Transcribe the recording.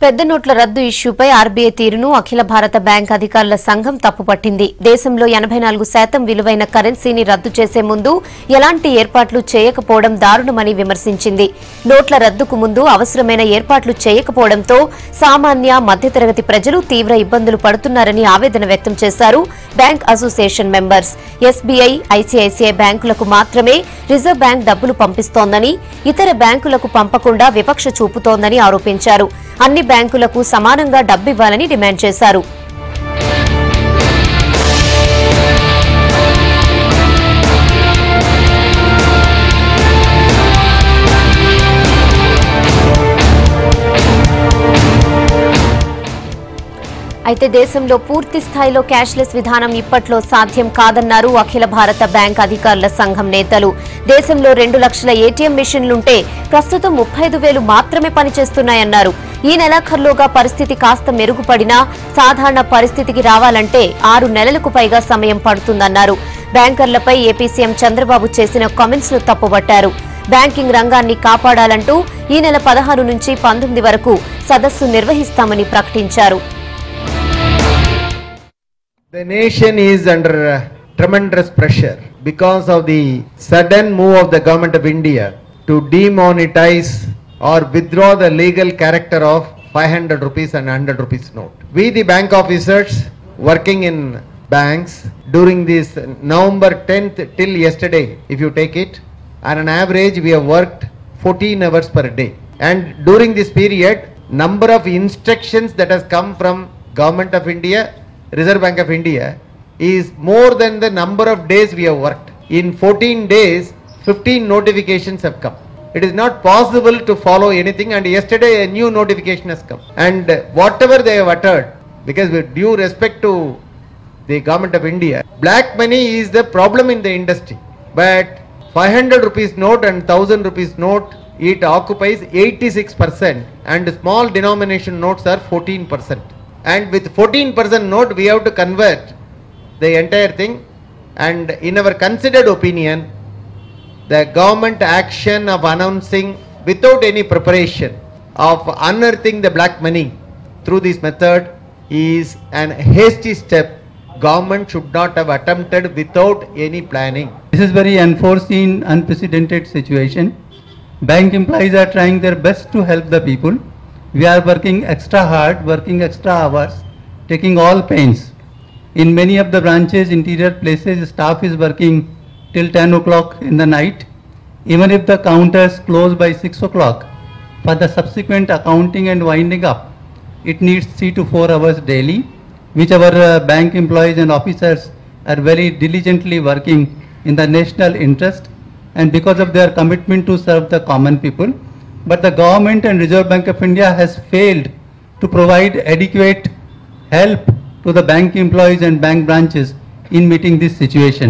పెద్ద నోట్ల రద్దు ఇష్యూపై ఆర్బీఐ తీరును అఖిల భారత బ్యాంక్ అధికారుల సంఘం తప్పుపట్టింది. దేశంలో 84% విలువైన కరెన్సీని రద్దు చేసే ముందు ఎలాంటి ఏర్పాట్లు చేయకపోవడం దారుణమని విమర్శించింది. నోట్ల రద్దుకు ముందు అవసరమైన ఏర్పాట్లు చేయకపోవడంతో సామాన్య మధ్యతరగతి ప్రజలు తీవ్ర ఇబ్బందులు పడుతున్నారని ఆవేదన వ్యక్తం చేశారు. Bank association members SBI, ICICI బ్యాంకులకు మాత్రమే రిజర్వ్ బ్యాంక్ డబ్బులు పంపిస్తోందని, ఇతర బ్యాంకులకు పంపకుండా వివక్ష చూపుతోందని ఆరోపించారు. అన్ని బ్యాంకులకు సమానంగా డబ్బివ్వాలని డిమాండ్ చేశారు. అయితే దేశంలో పూర్తి స్థాయిలో క్యాష్లెస్ విధానం ఇప్పట్లో సాధ్యం కాదన్నారు అఖిల భారత బ్యాంక్ అధికారుల సంఘం నేతలు. దేశంలో 2 లక్షల ఏటీఎం మిషన్లుంటే ప్రస్తుతం 35,000 మాత్రమే పనిచేస్తున్నాయన్నారు. ఈ నెలాఖరులోగా పరిస్థితి కాస్త మెరుగుపడినా సాధారణ పరిస్థితికి రావాలంటే 6 నెలలకు పైగా సమయం పడుతుందన్నారు. బ్యాంకర్లపై ఏపీ సీఎం చంద్రబాబు చేసిన కామెంట్స్ ను తప్పుబట్టారు. బ్యాంకింగ్ రంగాన్ని కాపాడాలంటూ ఈ నెల 16 నుంచి 19 వరకు సదస్సు నిర్వహిస్తామని ప్రకటించారు. The nation is under tremendous pressure because of the sudden move of the government of India to demonetize or withdraw the legal character of 500 rupees and 100 rupees note. We, the bank officers working in banks during this November 10th till yesterday, if you take it, on an average we have worked 14 hours per day. And during this period, number of instructions that has come from Government of India, Reserve Bank of India, is more than the number of days we have worked. In 14 days, 15 notifications have come. It is not possible to follow anything, and yesterday a new notification has come. And whatever they have uttered, because with due respect to the Government of India, black money is the problem in the industry. But 500 rupees note and 1000 rupees note, it occupies 86%, and small denomination notes are 14%. And with 14% note, we have to convert the entire thing. And in our considered opinion, the government action of announcing without any preparation of unearthing the black money through this method is an hasty step. Government should not have attempted without any planning. This is very unforeseen, unprecedented situation. Bank employees are trying their best to help the people. We are working extra hard, working extra hours, taking all pains. In many of the branches, interior places, staff is working till 10 o'clock in the night. Even if the counters close by 6 o'clock, for the subsequent accounting and winding up, it needs 3 to 4 hours daily, which our bank employees and officers are very diligently working in the national interest and because of their commitment to serve the common people. But the government and Reserve Bank of India has failed to provide adequate help to the bank employees and bank branches in meeting this situation.